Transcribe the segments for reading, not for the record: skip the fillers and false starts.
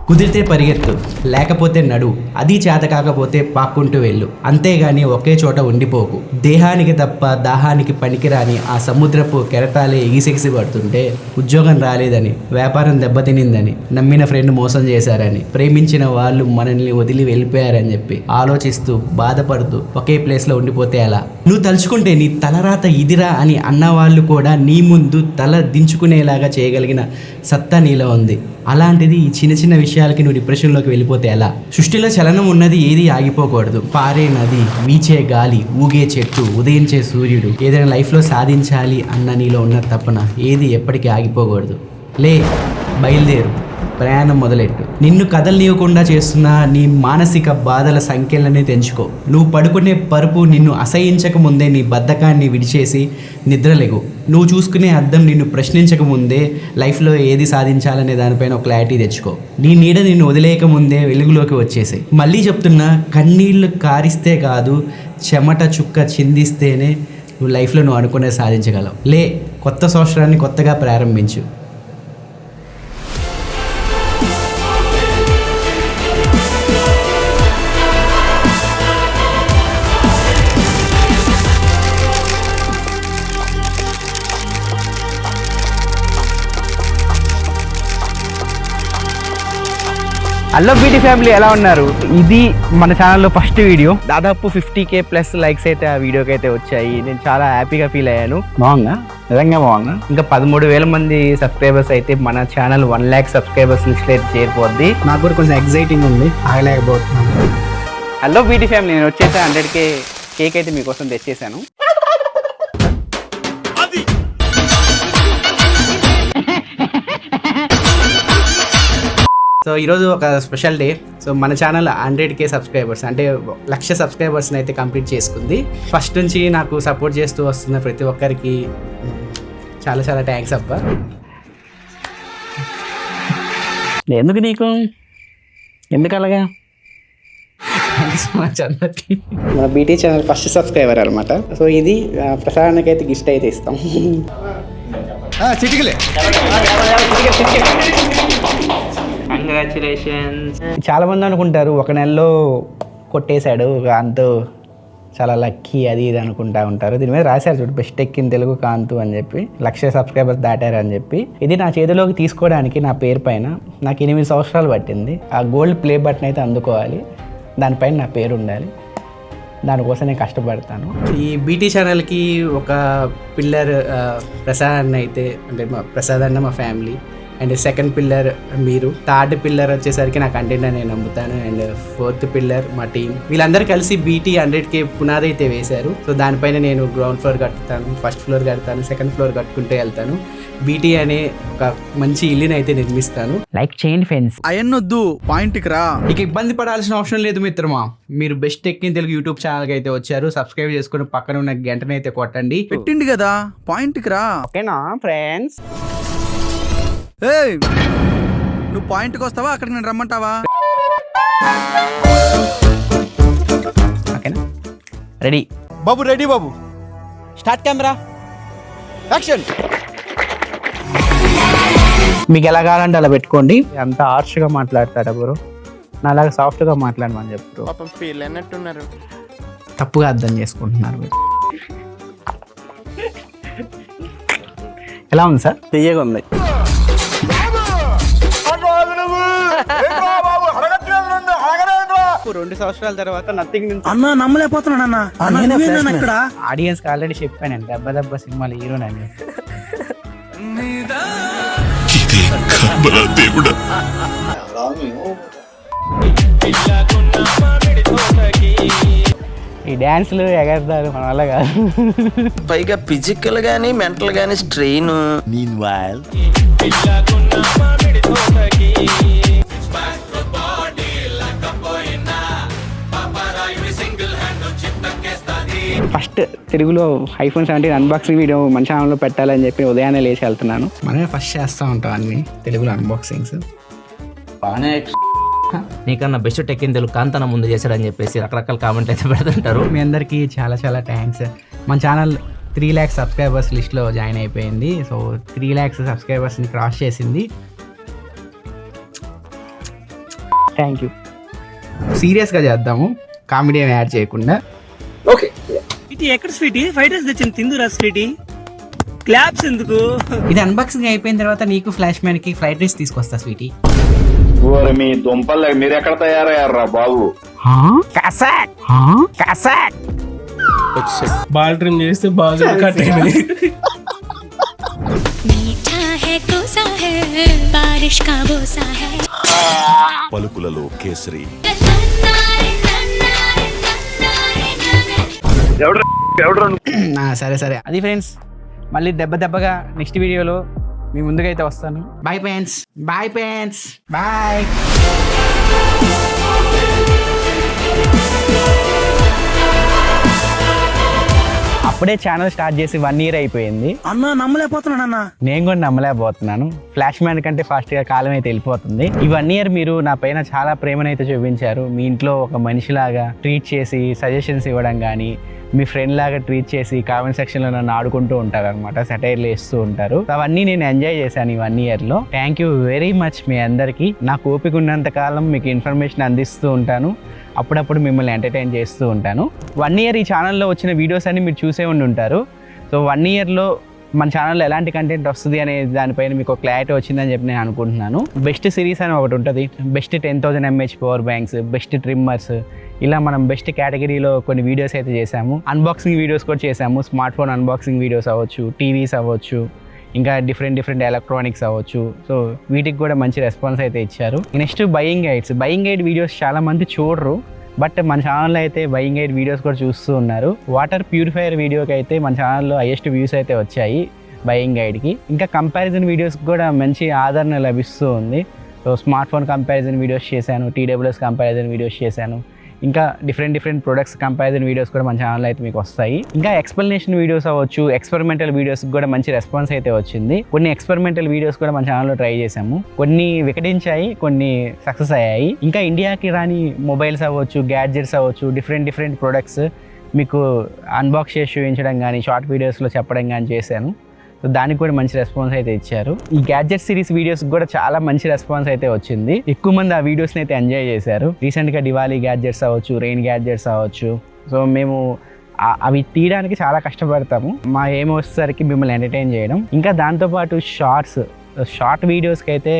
కుదిరితే పరిగెత్తు, లేకపోతే నడు, అది చేత కాకపోతే పాక్కుంటూ వెళ్ళు, అంతేగాని ఒకే చోట ఉండిపోకు. దేహానికి తప్ప దాహానికి పనికిరాని ఆ సముద్రపు కెరటాలే ఎగిసెగిసి పడుతుంటే ఉద్యోగం రాలేదని, వ్యాపారం దెబ్బతినిందని, నమ్మిన ఫ్రెండ్ మోసం చేశారని, ప్రేమించిన వాళ్ళు మనల్ని వదిలి వెళ్ళిపోయారని చెప్పి ఆలోచిస్తూ బాధపడుతూ ఒకే ప్లేస్లో ఉండిపోతే ఎలా? నువ్వు తలుచుకుంటే నీ తలరాత ఇదిరా అని అన్నవాళ్ళు కూడా నీ ముందు తల దించుకునేలాగా చేయగలిగిన సత్తా నీలో ఉంది. అలాంటిది ఈ చిన్న చిన్న విషయాలకి నువ్వు డిప్రెషన్లోకి వెళ్ళిపోతే ఎలా? సృష్టిలో చలనం ఉన్నది, ఏది ఆగిపోకూడదు. పారే నది, వీచే గాలి, ఊగే చెట్టు, ఉదయించే సూర్యుడు, ఏదైనా లైఫ్లో సాధించాలి అన్న నీలో ఉన్న తపన ఏది ఎప్పటికీ ఆగిపోకూడదు. లే, బయలుదేరు, ప్రయాణం మొదలెట్టు. నిన్ను కదలనీయకుండా చేస్తున్న నీ మానసిక బాధల సంఖ్యలని తెంచుకో. నువ్వు పడుకునే పరుపు నిన్ను అసహించక ముందే నీ బద్ధకాన్ని విడిచేసి నిద్రలేగు. నువ్వు చూసుకునే అద్దం నిన్ను ప్రశ్నించక ముందే లైఫ్లో ఏది సాధించాలనే దానిపైన ఒక క్లారిటీ తెచ్చుకో. నీ నీడ నిన్ను వదిలేయక ముందే వెలుగులోకి వచ్చేసాయి. మళ్ళీ చెప్తున్నా, కన్నీళ్లు కారిస్తే కాదు, చెమట చుక్క చిందిస్తేనే నువ్వు లైఫ్లో నువ్వు అనుకునే సాధించగలవు. లే, కొత్త సంవత్సరాన్ని కొత్తగా ప్రారంభించు. హలో బీటీ ఫ్యామిలీ, ఎలా ఉన్నారు? ఇది మన ఛానల్లో ఫస్ట్ వీడియో. దాదాపు 50K ప్లస్ లైక్స్ అయితే ఆ వీడియోకి అయితే వచ్చాయి. నేను చాలా హ్యాపీగా ఫీల్ అయ్యాను. బాగుందా? నిజంగా బాగుందా? ఇంకా 13,000 మంది సబ్స్క్రైబర్స్ అయితే మన ఛానల్ 1 lakh సబ్స్క్రైబర్స్ లిస్ట్ అయితే చేరిపోద్ది. నాకు కూడా కొంచెం ఎక్సైటింగ్ ఉంది, ఆగలేకపోతున్నాను. హలో బీటీ ఫ్యామిలీ, నేను వచ్చేసి 100K కేక్ అయితే మీకోసం తెచ్చేసాను. సో ఈరోజు ఒక స్పెషల్ డే. సో మన ఛానల్ 100K సబ్స్క్రైబర్స్ అంటే 1,00,000 సబ్స్క్రైబర్స్ని అయితే కంప్లీట్ చేసుకుంది. ఫస్ట్ నుంచి నాకు సపోర్ట్ చేస్తూ వస్తున్న ప్రతి ఒక్కరికి చాలా చాలా థ్యాంక్స్ అబ్బా. ఎందుకు నీకు ఎందుకు అలాగా? థ్యాంక్స్ సో మచ్ అందరికి. మన బీటీ ఛానల్ ఫస్ట్ సబ్స్క్రైబర్ అనమాట. సో ఇది ప్రసాదానికి అయితే గిఫ్ట్ అయితే ఇస్తాం. కంగ్రాచులేషన్స్. చాలా మంది అనుకుంటారు ఒక నెలలో కొట్టేశాడు కాంతు, చాలా లక్కీ అది ఇది అనుకుంటా ఉంటారు. దీని మీద రాశారు చూడు, బెస్ట్ ఎక్కిన తెలుగు కాంతు అని చెప్పి, 1,00,000 సబ్స్క్రైబర్స్ దాటారు అని చెప్పి. ఇది నా చేతిలోకి తీసుకోవడానికి నా పేరు పైన నాకు 8 సంవత్సరాలు పట్టింది. ఆ గోల్డ్ ప్లే బటన్ అయితే అందుకోవాలి, దానిపైన నా పేరు ఉండాలి. దానికోసం నేను కష్టపడతాను. ఈ బీటీ ఛానల్కి ఒక పిల్లర్ ప్రసాద్ అన్న అయితే, అంటే మా ప్రసాద్ అన్న మా ఫ్యామిలీ, అండ్ సెకండ్ పిల్లర్ మీరు, థర్డ్ పిల్లర్ వచ్చేసరికి నా కంటెంట్ అని నేను నమ్ముతాను, అండ్ ఫోర్త్ పిల్లర్ మా టీం. వీళ్ళందరూ కలిసి బీటీ 100K పునాది అయితే వేశారు. సో దానిపైన నేను గ్రౌండ్ ఫ్లోర్ కట్టుతాను, ఫస్ట్ ఫ్లోర్ కడతాను, సెకండ్ ఫ్లోర్ కట్టుకుంటూ వెళ్తాను. బీటీ అనే ఒక మంచి ఇల్లుని అయితే నిర్మిస్తాను. లైక్ చేయండి ఫ్రెండ్స్. అయన్నొద్దు, పాయింట్కి రా. ఇక ఇబ్బంది పడాల్సిన అవసరం లేదు మిత్రమా. మీరు బెస్ట్ ఎక్కిన తెలుగు యూట్యూబ్ ఛానల్కి అయితే వచ్చారు. సబ్స్క్రైబ్ చేసుకుని పక్కన ఉన్న గంటని అయితే కొట్టండి. పెట్టిండి కదా, పాయింట్కి రా. ఓకేనా ఫ్రెండ్స్? ఏయ్, నువ్వు పాయింట్కి వస్తావా, అక్కడికి నేను రమ్మంటావా? ఓకేనా? రెడీ బాబు, రెడీ బాబు. Start camera, action. మీకు ఎలా కావాలంటే అలా పెట్టుకోండి. అంత హార్ష్గా మాట్లాడతాడు బ్రో, నా అలాగే సాఫ్ట్గా మాట్లాడమని చెప్పు. పాపం ఫీల్ అన్నట్టున్నారు, తప్పుగా అర్థం చేసుకుంటున్నారు మీరు. ఎలా ఉంది సార్? తెయ్యగా ఉంది. 2 సంవత్సరాల తర్వాత నథింగ్ నుంచి అన్నా నమ్మలేకపోతున్నాను అన్న. ఇక్కడ ఆడియన్స్ కి ఆల్రెడీ చెప్పానండి, దెబ్బ దెబ్బ సినిమాలు హీరోనండి. ఈ డాన్స్లు ఎగరదారు మన వల్ల కాదు. పైగా ఫిజికల్ గానీ మెంటల్ గానీ స్ట్రెయిన్. ఫస్ట్ తెలుగులో iPhone 17 అన్బాక్సింగ్ వీడియో మన ఛానల్లో పెట్టాలని చెప్పి ఉదయాన్నే లేచి వెళ్తున్నాను. మనమే ఫస్ట్ చేస్తూ ఉంటాం అన్ని తెలుగులో అన్బాక్సింగ్స్. బాగానే నీకన్నా బెస్ట్ టెక్ ఇన్ తెలుగు కాంతన ముందు చేశాడని చెప్పేసి రకరకాల కామెంట్లు అయితే పెడుతుంటారు. మీ అందరికీ చాలా చాలా థ్యాంక్స్. మన ఛానల్ 3 lakhs సబ్స్క్రైబర్స్ లిస్ట్లో జాయిన్ అయిపోయింది. సో 3 lakhs సబ్స్క్రైబర్స్ని క్రాస్ చేసింది. Thank you. సీరియస్గా చేద్దాము, కామెడీ ఏమి యాడ్ చేయకుండా. ఓకే. స్వీటీ ఎక్కడ స్వీటీ? ఫ్రైడ్ రైస్ తెచ్చింది తిందురా స్వీటీ. క్లాప్స్ ఎందుకు? ఇది అన్బాక్సింగ్ అయిపోయిన తర్వాత నీకు ఫ్లాష్ మ్యాన్కి ఫ్రైడ్ రైస్ తీసుకొస్తా స్వీటీ. ఓరి మీ దుంపలు మీరు ఎక్కడ తయారయ్యారా బాబు? బాల్ ట్రిమ్ చేస్తే బాగా కట్ అయింది. मीठा है कोसा है बारिश का बोसा है పలుకులలో కేసరి. సరే సరే, అది ఫ్రెండ్స్, మళ్ళీ దెబ్బగా నెక్స్ట్ వీడియోలో మీ ముందుకైతే వస్తాను. Bye friends, bye friends, bye. అప్పుడే ఛానల్ స్టార్ట్ చేసి 1 year అయిపోయింది. అన్నా నమ్మలేకపోతున్నాను అన్న. నేను కూడా నమ్మలేకపోతున్నాను. ఫ్లాష్ మ్యాన్ కంటే ఫాస్ట్గా కాలం అయితే వెళ్ళిపోతుంది. ఈ 1 year మీరు నా పైన చాలా ప్రేమనైతే చూపించారు. మీ ఇంట్లో ఒక మనిషిలాగా ట్రీట్ చేసి సజెషన్స్ ఇవ్వడం కానీ, మీ ఫ్రెండ్ లాగా ట్రీట్ చేసి కామెంట్ సెక్షన్లో నన్ను ఆడుకుంటూ ఉంటారు అనమాట, సెటైర్లు వేస్తూ ఉంటారు. అవన్నీ నేను ఎంజాయ్ చేశాను ఈ 1 yearలో. థ్యాంక్ యూ వెరీ మచ్ మీ అందరికీ. నాకు ఓపిక ఉన్నంత కాలం మీకు ఇన్ఫర్మేషన్ అందిస్తూ ఉంటాను, అప్పుడప్పుడు మిమ్మల్ని ఎంటర్టైన్ చేస్తూ ఉంటాను. 1 year ఈ ఛానల్లో వచ్చిన వీడియోస్ అన్ని మీరు చూసే ఉంటారు. సో 1 yearలో మన ఛానల్లో ఎలాంటి కంటెంట్ వస్తుంది అనే దానిపైన మీకు క్లారిటీ వచ్చిందని చెప్పి నేను అనుకుంటున్నాను. బెస్ట్ సిరీస్ అని ఒకటి ఉంటుంది, best 10,000 mAh power banks, best trimmers, ఇలా మనం బెస్ట్ కేటగిరీలో కొన్ని వీడియోస్ అయితే చేసాము. అన్బాక్సింగ్ వీడియోస్ కూడా చేసాము. స్మార్ట్ ఫోన్ అన్బాక్సింగ్ వీడియోస్ అవ్వచ్చు, టీవీస్ అవ్వచ్చు, ఇంకా డిఫరెంట్ ఎలక్ట్రానిక్స్ అవ్వచ్చు. సో వీటికి కూడా మంచి రెస్పాన్స్ అయితే ఇచ్చారు. నెక్స్ట్ బయింగ్ గైడ్ వీడియోస్ చాలా మంది చూడరు, బట్ మన ఛానల్లో అయితే బయింగ్ గైడ్ వీడియోస్ కూడా చూస్తూ ఉన్నారు. వాటర్ ప్యూరిఫైయర్ వీడియోకి అయితే మన ఛానల్లో హైయెస్ట్ వ్యూస్ అయితే వచ్చాయి బయింగ్ గైడ్కి. ఇంకా కంపారిజన్ వీడియోస్కి కూడా మంచి ఆదరణ లభిస్తూ ఉంది. So smart phone comparison videos చేశాను, TWS కంపారిజన్ వీడియోస్ చేశాను, ఇంకా డిఫరెంట్ ప్రొడక్ట్స్ కంపారిజన్ వీడియోస్ కూడా మన ఛానల్లో అయితే మీకు వస్తాయి. ఇంకా ఎక్స్ప్లెనేషన్ వీడియోస్ అవ్వచ్చు, ఎక్స్పెరిమెంటల్ వీడియోస్కి కూడా మంచి రెస్పాన్స్ అయితే వచ్చింది. కొన్ని ఎక్స్పెరిమెంటల్ వీడియోస్ కూడా మన ఛానల్లో ట్రై చేసాము, కొన్ని వికటించాయి, కొన్ని సక్సెస్ అయ్యాయి. ఇంకా ఇండియాకి రాని మొబైల్స్ అవ్వచ్చు, గ్యాడ్జెట్స్ అవ్వచ్చు, డిఫరెంట్ ప్రొడక్ట్స్ మీకు అన్బాక్స్ చేసి చూపించడం కానీ, షార్ట్ వీడియోస్లో చెప్పడం కానీ చేశాను. సో దానికి కూడా మంచి రెస్పాన్స్ అయితే ఇచ్చారు. ఈ గ్యాడ్జెట్ సిరీస్ వీడియోస్ కూడా చాలా మంచి రెస్పాన్స్ అయితే వచ్చింది. ఎక్కువ మంది ఆ వీడియోస్ని అయితే ఎంజాయ్ చేశారు. రీసెంట్గా దివాళీ గ్యాడ్జెట్స్ అవ్వచ్చు, రెయిన్ గ్యాడ్జెట్స్ అవ్వచ్చు. సో మేము అవి తీయడానికి చాలా కష్టపడతాము. మా ఏం వచ్చేసరికి మిమ్మల్ని ఎంటర్టైన్ చేయడం. ఇంకా దాంతోపాటు షార్ట్ వీడియోస్కి అయితే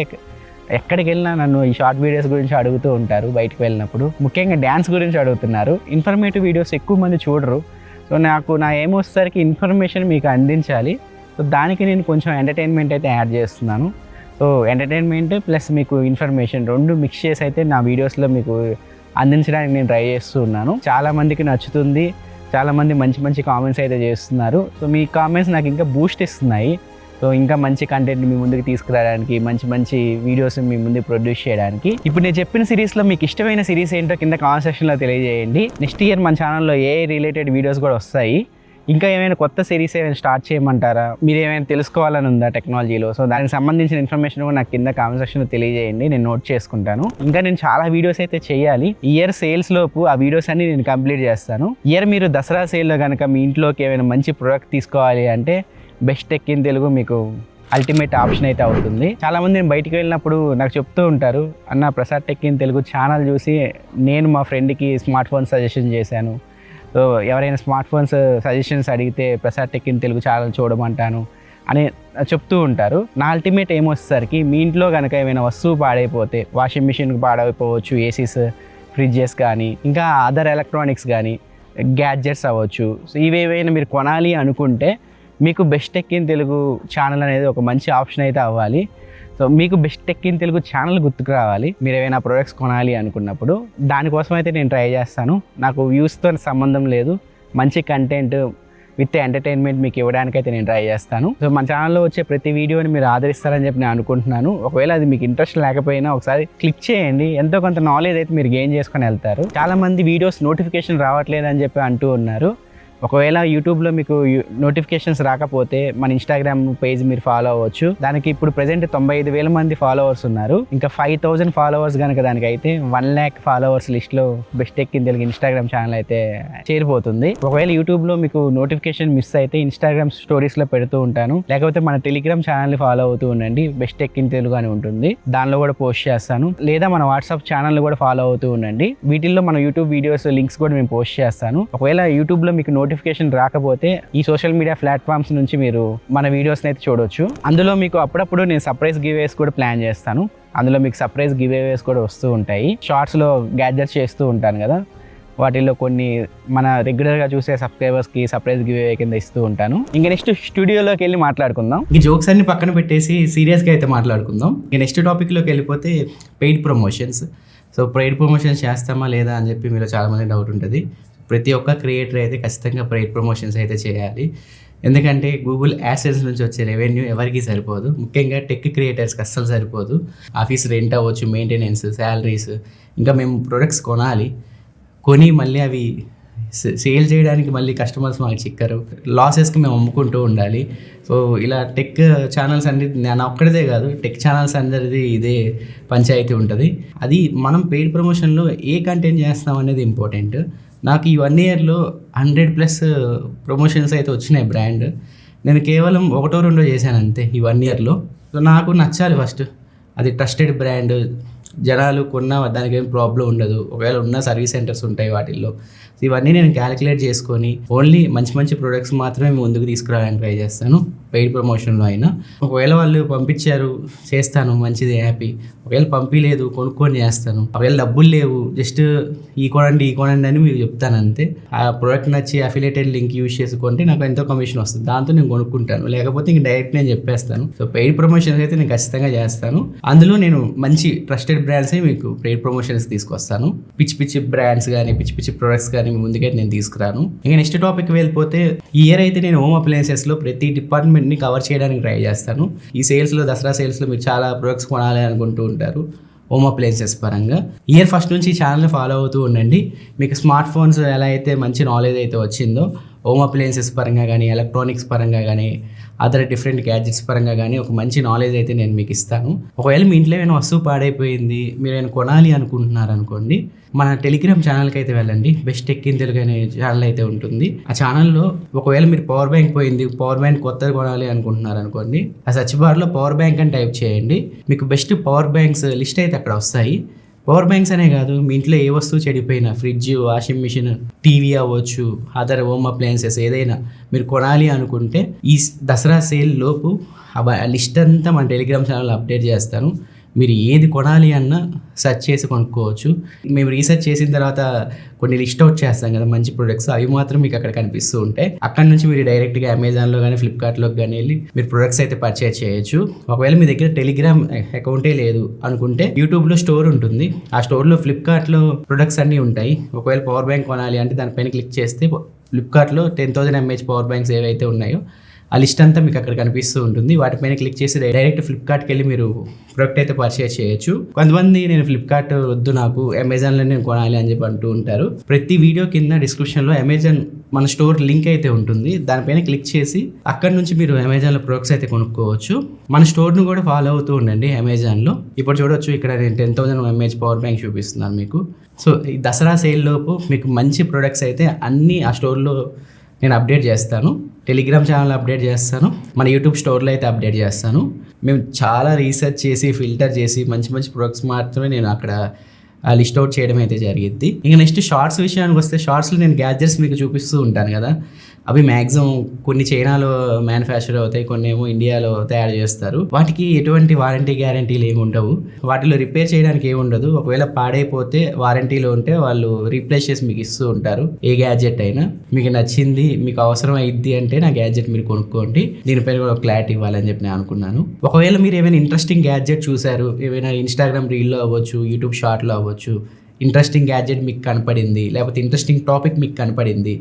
ఎక్కడికి వెళ్ళినా నన్ను ఈ షార్ట్ వీడియోస్ గురించి అడుగుతూ ఉంటారు. బయటకు వెళ్ళినప్పుడు ముఖ్యంగా డ్యాన్స్ గురించి అడుగుతున్నారు. ఇన్ఫర్మేటివ్ వీడియోస్ ఎక్కువ మంది చూడరు. సో నా ఏం వచ్చేసరికి ఇన్ఫర్మేషన్ మీకు అందించాలి. సో దానికి నేను కొంచెం ఎంటర్టైన్మెంట్ అయితే యాడ్ చేస్తున్నాను. సో ఎంటర్టైన్మెంట్ ప్లస్ మీకు ఇన్ఫర్మేషన్ రెండు మిక్స్ చేసి అయితే నా వీడియోస్లో మీకు అందించడానికి నేను ట్రై చేస్తూ ఉన్నాను. చాలామందికి నచ్చుతుంది, చాలామంది మంచి కామెంట్స్ అయితే చేస్తున్నారు. సో మీ కామెంట్స్ నాకు ఇంకా బూస్ట్ ఇస్తున్నాయి. సో ఇంకా మంచి కంటెంట్ మీ ముందుకు తీసుకురావడానికి, మంచి వీడియోస్ మీ ముందుకు ప్రొడ్యూస్ చేయడానికి. ఇప్పుడు నేను చెప్పిన సిరీస్లో మీకు ఇష్టమైన సిరీస్ ఏంటో కింద కామెంట్ సెక్షన్లో తెలియజేయండి. నెక్స్ట్ ఇయర్ మన ఛానల్లో AI రిలేటెడ్ వీడియోస్ కూడా వస్తాయి. ఇంకా ఏమైనా కొత్త సిరీస్ ఏమైనా స్టార్ట్ చేయమంటారా, మీరు ఏమైనా తెలుసుకోవాలని ఉందా టెక్నాలజీలో? సో దానికి సంబంధించిన ఇన్ఫర్మేషన్ కూడా నాకు కింద కామెంట్ సెక్షన్లో తెలియజేయండి, నేను నోట్ చేసుకుంటాను. ఇంకా నేను చాలా వీడియోస్ అయితే చేయాలి. ఇయర్ సేల్స్ లోపు ఆ వీడియోస్ అన్ని నేను కంప్లీట్ చేస్తాను. ఇయర్ మీరు దసరా సేల్లో కనుక మీ ఇంట్లోకి ఏమైనా మంచి ప్రోడక్ట్ తీసుకోవాలి అంటే బెస్ట్ టెక్ ఇన్ తెలుగు మీకు అల్టిమేట్ ఆప్షన్ అయితే అవుతుంది. చాలామంది నేను బయటికి వెళ్ళినప్పుడు నాకు చెప్తూ ఉంటారు, అన్న Prasad tech in Telugu channel చూసి నేను మా ఫ్రెండ్కి స్మార్ట్ ఫోన్ సజెషన్ చేశాను. సో ఎవరైనా స్మార్ట్ ఫోన్స్ సజెషన్స్ అడిగితే Prasad tech in Telugu channel చూడమంటాను అని చెప్తూ ఉంటారు. నా అల్టిమేట్ ఏమొచ్చేసరికి మీ ఇంట్లో కనుక ఏమైనా వస్తువు పాడైపోతే, వాషింగ్ మిషన్కి పాడైపోవచ్చు, ఏసీస్, ఫ్రిడ్జెస్ కానీ, ఇంకా అదర్ ఎలక్ట్రానిక్స్ కానీ, గ్యాడ్జెట్స్ అవ్వచ్చు. సో ఇవేవైనా మీరు కొనాలి అనుకుంటే మీకు best tech in Telugu channel అనేది ఒక మంచి ఆప్షన్ అయితే అవ్వాలి. సో మీకు best tech in Telugu channel గుర్తుకు రావాలి మీరు ఏమైనా ప్రొడక్ట్స్ కొనాలి అనుకున్నప్పుడు. దానికోసం అయితే నేను ట్రై చేస్తాను. నాకు వ్యూస్తో సంబంధం లేదు, మంచి కంటెంట్ విత్ ఎంటర్టైన్మెంట్ మీకు ఇవ్వడానికైతే నేను ట్రై చేస్తాను. సో మన ఛానల్లో వచ్చే ప్రతి వీడియోని మీరు ఆదరిస్తారని చెప్పి నేను అనుకుంటున్నాను. ఒకవేళ అది మీకు ఇంట్రెస్ట్ లేకపోయినా ఒకసారి క్లిక్ చేయండి, ఎంతో కొంత నాలెడ్జ్ అయితే మీరు గెయిన్ చేసుకొని వెళ్తారు. చాలామంది వీడియోస్ నోటిఫికేషన్ రావట్లేదు అని చెప్పి అంటూ ఉన్నారు. ఒకవేళ యూట్యూబ్లో మీకు నోటిఫికేషన్స్ రాకపోతే మన ఇన్స్టాగ్రామ్ పేజ్ మీరు ఫాలో అవ్వచ్చు. దానికి ఇప్పుడు ప్రెసెంట్ 95,000 మంది ఫాలోవర్స్ ఉన్నారు. ఇంకా 5,000 ఫాలోవర్స్ కనుక దానికైతే 1 lakh ఫాలోవర్స్ లిస్ట్లో best tech in Telugu Instagram channel అయితే చేరిపోతుంది. ఒకవేళ యూట్యూబ్లో మీకు నోటిఫికేషన్ మిస్ అయితే ఇన్స్టాగ్రామ్ స్టోరీస్లో పెడుతూ ఉంటాను, లేకపోతే మన టెలిగ్రామ్ ఛానల్ ఫాలో అవుతూ ఉండండి. బెస్ట్ టెక్ ఇన్ తెలుగు అని ఉంటుంది, దానిలో కూడా పోస్ట్ చేస్తాను. లేదా మన వాట్సాప్ ఛానల్ కూడా ఫాలో అవుతూ ఉండండి. వీటిల్లో మన యూట్యూబ్ వీడియోస్ లింక్స్ కూడా మేము పోస్ట్ చేస్తాను. ఒకవేళ యూట్యూబ్లో మీకు నోటిఫికేషన్ రాకపోతే ఈ సోషల్ మీడియా ప్లాట్ఫామ్స్ నుంచి మీరు మన వీడియోస్ని అయితే చూడొచ్చు. అందులో మీకు అప్పుడప్పుడు నేను సర్ప్రైజ్ గివేస్ కూడా ప్లాన్ చేస్తాను. అందులో మీకు సర్ప్రైజ్ గివేస్ కూడా వస్తూ ఉంటాయి. షార్ట్స్లో గ్యాడ్జెట్స్ చేస్తూ ఉంటాను కదా, వాటిల్లో కొన్ని మన రెగ్యులర్గా చూసే సబ్స్క్రైబర్స్కి సర్ప్రైజ్ గివేవే కింద ఇస్తూ ఉంటాను. ఇంకా నెక్స్ట్ స్టూడియోలోకి వెళ్ళి మాట్లాడుకుందాం. ఈ జోక్స్ అన్ని పక్కన పెట్టేసి సీరియస్గా అయితే మాట్లాడుకుందాం. ఇంకా నెక్స్ట్ టాపిక్లోకి వెళ్ళిపోతే paid promotions. So paid promotions చేస్తామా లేదా అని చెప్పి మీలో చాలామంది డౌట్ ఉంటుంది. ప్రతి ఒక్క క్రియేటర్ అయితే ఖచ్చితంగా పెయిడ్ ప్రమోషన్స్ అయితే చేయాలి. ఎందుకంటే గూగుల్ యాడ్సెన్స్ నుంచి వచ్చే రెవెన్యూ ఎవరికి సరిపోదు, ముఖ్యంగా టెక్ క్రియేటర్స్కి అస్సలు సరిపోదు. ఆఫీస్ రెంట్ అవ్వచ్చు, మెయింటెనెన్స్, శాలరీస్, ఇంకా మేము ప్రొడక్ట్స్ కొనాలి, కొని మళ్ళీ అవి సేల్ చేయడానికి మళ్ళీ కస్టమర్స్ మాకు చిక్కరు, లాసెస్కి మేము అమ్ముకుంటూ ఉండాలి. సో ఇలా టెక్ ఛానల్స్ అన్ని నేను ఒక్కడిదే కాదు, టెక్ ఛానల్స్ అందరిది ఇదే పంచాయతీ ఉంటుంది. అది మనం పెయిడ్ ప్రమోషన్లో ఏ కంటెంట్ చేస్తాం అనేది ఇంపార్టెంట్. నాకు ఈ 1 yearలో 100+ ప్రమోషన్స్ అయితే వచ్చినాయి బ్రాండ్. నేను కేవలం 1-2 చేశాను అంతే ఈ 1 yearలో. సో నాకు నచ్చాలి ఫస్ట్, అది ట్రస్టెడ్ బ్రాండ్, జనాలు కొన్నా దానికి ఏం ప్రాబ్లం ఉండదు, ఒకవేళ ఉన్న సర్వీస్ సెంటర్స్ ఉంటాయి వాటిల్లో. సో ఇవన్నీ నేను క్యాలిక్యులేట్ చేసుకొని ఓన్లీ మంచి మంచి ప్రొడక్ట్స్ మాత్రమే ముందుకు తీసుకురావడానికి ట్రై చేస్తాను పెయిడ్ ప్రమోషన్లో అయినా. ఒకవేళ వాళ్ళు పంపించారు చేస్తాను, మంచిది, హ్యాపీ. ఒకవేళ పంపించలేదు కొనుక్కొని చేస్తాను. ఒకవేళ డబ్బులు లేవు జస్ట్ ఈ కొనండి అని మీరు చెప్తాను అంతే. ఆ ప్రోడక్ట్ నచ్చి అఫిలియేటెడ్ లింక్ యూజ్ చేసుకుంటే నాకు ఎంతో కమిషన్ వస్తుంది, దాంతో నేను కొనుక్కుంటాను. లేకపోతే ఇంక డైరెక్ట్ నేను చెప్పేస్తాను. సో పెయిడ్ ప్రమోషన్స్ అయితే నేను ఖచ్చితంగా చేస్తాను. అందులో నేను మంచి ట్రస్టెడ్ బ్రాండ్సే మీకు పెయిడ్ ప్రమోషన్స్ తీసుకొస్తాను. పిచ్చి బ్రాండ్స్ కానీ పిచ్చి ప్రొడక్ట్స్ కానీ ముందుకైతే నేను తీసుకురాను. ఇంకా నెక్స్ట్ టాపిక్ వెళ్ళిపోతే, ఈ ఇయర్ అయితే నేను హోమ్ అప్లయన్సెస్లో ప్రతి డిపార్ట్మెంట్ని కవర్ చేయడానికి ట్రై చేస్తాను. ఈ సేల్స్లో, దసరా సేల్స్లో మీరు చాలా ప్రొడక్ట్స్ కొనాలి అనుకుంటూ ఉంటారు హోమ్ అప్లయన్సెస్ పరంగా. ఇయర్ ఫస్ట్ నుంచి ఈ ఛానల్ని ఫాలో అవుతూ ఉండండి. మీకు స్మార్ట్ ఫోన్స్ ఎలా అయితే మంచి నాలెడ్జ్ అయితే వచ్చిందో, హోమ్ అప్లయన్సెస్ పరంగా కానీ ఎలక్ట్రానిక్స్ పరంగా కానీ అదర్ డిఫరెంట్ గ్యాడ్జెట్స్ పరంగా కానీ ఒక మంచి నాలెడ్జ్ అయితే నేను మీకు ఇస్తాను. ఒకవేళ మీ ఇంట్లో ఏమైనా వస్తువు పాడైపోయింది, మీరు ఏమైనా కొనాలి అనుకుంటున్నారు అనుకోండి, మన టెలిగ్రామ్ ఛానల్కి అయితే వెళ్ళండి. బెస్ట్ టెక్ ఇన్ తెలుగు అనే ఛానల్ అయితే ఉంటుంది. ఆ ఛానల్లో ఒకవేళ మీరు పవర్ బ్యాంక్ పోయింది, పవర్ బ్యాంక్ కొత్తది కొనాలి అనుకుంటున్నారు అనుకోండి, ఆ సర్చ్ బార్లో పవర్ బ్యాంక్ అని టైప్ చేయండి. మీకు బెస్ట్ పవర్ బ్యాంక్స్ లిస్ట్ అయితే అక్కడ వస్తాయి. పవర్ బ్యాంక్స్ అనే కాదు, మీ ఇంట్లో ఏ వస్తువు చెడిపోయినా, ఫ్రిడ్జ్, వాషింగ్ మిషన్, టీవీ అవ్వచ్చు, అదర్ హోమ్ అప్లయన్సెస్ ఏదైనా మీరు కొనాలి అనుకుంటే ఈ దసరా సేల్ లోపు ఆ లిస్ట్ అంతా మన టెలిగ్రామ్ ఛానల్ అప్డేట్ చేస్తాను. మీరు ఏది కొనాలి అన్నా సెర్చ్ చేసి కొనుక్కోవచ్చు. మేము రీసెర్చ్ చేసిన తర్వాత కొన్ని లిస్ట్ అవుట్ చేస్తాం కదా మంచి ప్రొడక్ట్స్, అవి మాత్రం మీకు అక్కడ కనిపిస్తూ ఉంటాయి. అక్కడ నుంచి మీరు డైరెక్ట్గా అమెజాన్లో కానీ ఫ్లిప్కార్ట్లోకి కానీ వెళ్ళి మీరు ప్రొడక్ట్స్ అయితే పర్చేజ్ చేయొచ్చు. ఒకవేళ మీ దగ్గర టెలిగ్రామ్ అకౌంటే లేదు అనుకుంటే యూట్యూబ్లో స్టోర్ ఉంటుంది. ఆ స్టోర్లో ఫ్లిప్కార్ట్లో ప్రొడక్ట్స్ అన్నీ ఉంటాయి. ఒకవేళ పవర్ బ్యాంక్ కొనాలి అంటే దానిపైన క్లిక్ చేస్తే ఫ్లిప్కార్ట్లో 10,000 mAh పవర్ బ్యాంక్స్ ఏవైతే ఉన్నాయో ఆ లిస్ట్ అంతా మీకు అక్కడ కనిపిస్తూ ఉంటుంది. వాటిపైన క్లిక్ చేసి డైరెక్ట్ ఫ్లిప్కార్ట్కి వెళ్ళి మీరు ప్రొడక్ట్ అయితే పర్చేజ్ చేయొచ్చు. కొంతమంది నేను ఫ్లిప్కార్ట్ వద్దు, నాకు అమెజాన్లో నేను కొనాలి అని చెప్పి అంటూ ఉంటారు. ప్రతి వీడియో కింద డిస్క్రిప్షన్లో అమెజాన్ మన స్టోర్ లింక్ అయితే ఉంటుంది. దానిపైన క్లిక్ చేసి అక్కడ నుంచి మీరు అమెజాన్లో ప్రొడక్ట్స్ అయితే కొనుక్కోవచ్చు. మన స్టోర్ను కూడా ఫాలో అవుతూ ఉండండి అమెజాన్లో. ఇప్పుడు చూడొచ్చు, ఇక్కడ నేను 10,000 mAh పవర్ బ్యాంక్ చూపిస్తున్నాను మీకు. సో ఈ దసరా సేల్ లోపు మీకు మంచి ప్రొడక్ట్స్ అయితే అన్నీ ఆ స్టోర్లో నేను అప్డేట్ చేస్తాను. టెలిగ్రామ్ ఛానల్ అప్డేట్ చేస్తాను, మన యూట్యూబ్ స్టోర్లో అయితే అప్డేట్ చేస్తాను. మేము చాలా రీసెర్చ్ చేసి ఫిల్టర్ చేసి మంచి ప్రొడక్ట్స్ మాత్రమే నేను అక్కడ లిస్ట్ అవుట్ చేయడం అయితే జరిగింది. ఇంకా నెక్స్ట్ షార్ట్స్ విషయానికి వస్తే, షార్ట్స్లో నేను గ్యాడ్జెట్స్ మీకు చూపిస్తూ ఉంటాను కదా, అవి మ్యాక్సిమం కొన్ని చైనాలో మ్యానుఫ్యాక్చర్ అవుతాయి, కొన్ని ఏమో ఇండియాలో తయారు చేస్తారు. వాటికి ఎటువంటి వారంటీ గ్యారంటీలు ఏమి ఉండవు, వాటిలో రిపేర్ చేయడానికి ఏమి ఉండదు. ఒకవేళ పాడైపోతే వారంటీలో ఉంటే వాళ్ళు రీప్లేస్ చేసి మీకు ఇస్తూ ఉంటారు. ఏ గ్యాడ్జెట్ అయినా మీకు నచ్చింది, మీకు అవసరం అయింది అంటే నా గ్యాడ్జెట్ మీరు కొనుక్కోండి. దీనిపైన కూడా క్లారిటీ ఇవ్వాలని చెప్పి నేను అనుకున్నాను. ఒకవేళ మీరు ఏమైనా ఇంట్రెస్టింగ్ గ్యాడ్జెట్ చూసారు, ఏమైనా ఇన్స్టాగ్రామ్ రీల్లో అవ్వచ్చు, యూట్యూబ్ షార్ట్లో అవ్వచ్చు, ఇంట్రెస్టింగ్ గ్యాడ్జెట్ మీకు కనపడింది, లేకపోతే ఇంట్రెస్టింగ్ టాపిక్ మీకు కనపడింది,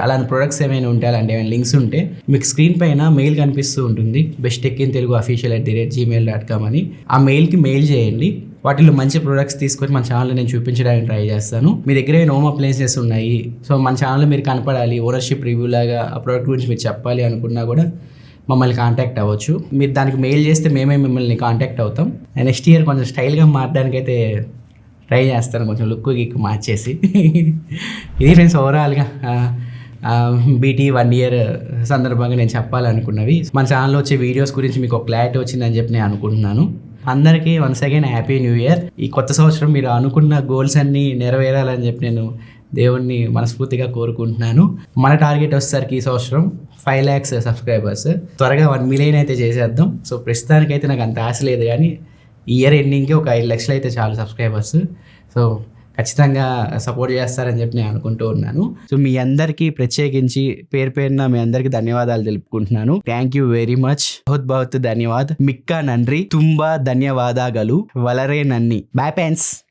అలాంటి ప్రొడక్ట్స్ ఏమైనా ఉంటే, అలాంటి ఏమైనా లింక్స్ ఉంటే మీకు స్క్రీన్ పైన మెయిల్ కనిపిస్తూ ఉంటుంది, bestechkintelugu@gmail.com అని. ఆ మెయిల్కి మెయిల్ చేయండి. వాటిలో మంచి ప్రొడక్ట్స్ తీసుకొని మన ఛానల్లో నేను చూపించడానికి ట్రై చేస్తాను. మీ దగ్గర నోమా ప్లేసెస్ ఉన్నాయి, సో మన ఛానల్లో మీరు కనపడాలి, ఓనర్షిప్ రివ్యూ లాగా ఆ ప్రోడక్ట్ గురించి మీరు చెప్పాలి అనుకున్నా కూడా మమ్మల్ని కాంటాక్ట్ అవ్వచ్చు. మీరు దానికి మెయిల్ చేస్తే మేమే మిమ్మల్ని కాంటాక్ట్ అవుతాం. నెక్స్ట్ ఇయర్ కొంచెం స్టైల్గా మారడానికి అయితే ట్రై చేస్తాను, కొంచెం లుక్ గిక్ మార్చేసి. ఇది ఫ్రెండ్స్ ఓవరాల్గా బీటీ 1 year సందర్భంగా నేను చెప్పాలనుకున్నవి. మన ఛానల్లో వచ్చే వీడియోస్ గురించి మీకు ఒక క్లారిటీ వచ్చిందని చెప్పి నేను అనుకుంటున్నాను. అందరికీ once again happy new year. ఈ కొత్త సంవత్సరం మీరు అనుకున్న గోల్స్ అన్నీ నెరవేరాలని చెప్పి నేను దేవుణ్ణి మనస్ఫూర్తిగా కోరుకుంటున్నాను. మన టార్గెట్ వచ్చేసరికి ఈ సంవత్సరం 5 lakhs సబ్స్క్రైబర్స్, త్వరగా 1 million అయితే చేసేద్దాం. సో ప్రస్తుతానికైతే నాకు అంత ఆశ లేదు, కానీ ఈ ఇయర్ ఎండింగ్కి ఒక 5 lakhs అయితే చాలు సబ్స్క్రైబర్స్. సో ఖచ్చితంగా సపోర్ట్ చేస్తారని చెప్పి నేను అనుకుంటూ ఉన్నాను. సో మీ అందరికీ ప్రత్యేకించి పేరు పేరున మీ అందరికీ ధన్యవాదాలు తెలుపుకుంటున్నాను. Thank you very much. బహుత్ బహుత్ ధన్యవాద్. మిక్క నండ్రి, తుంబా ధన్యవాదాలు, వలరే నన్ని. Bye friends.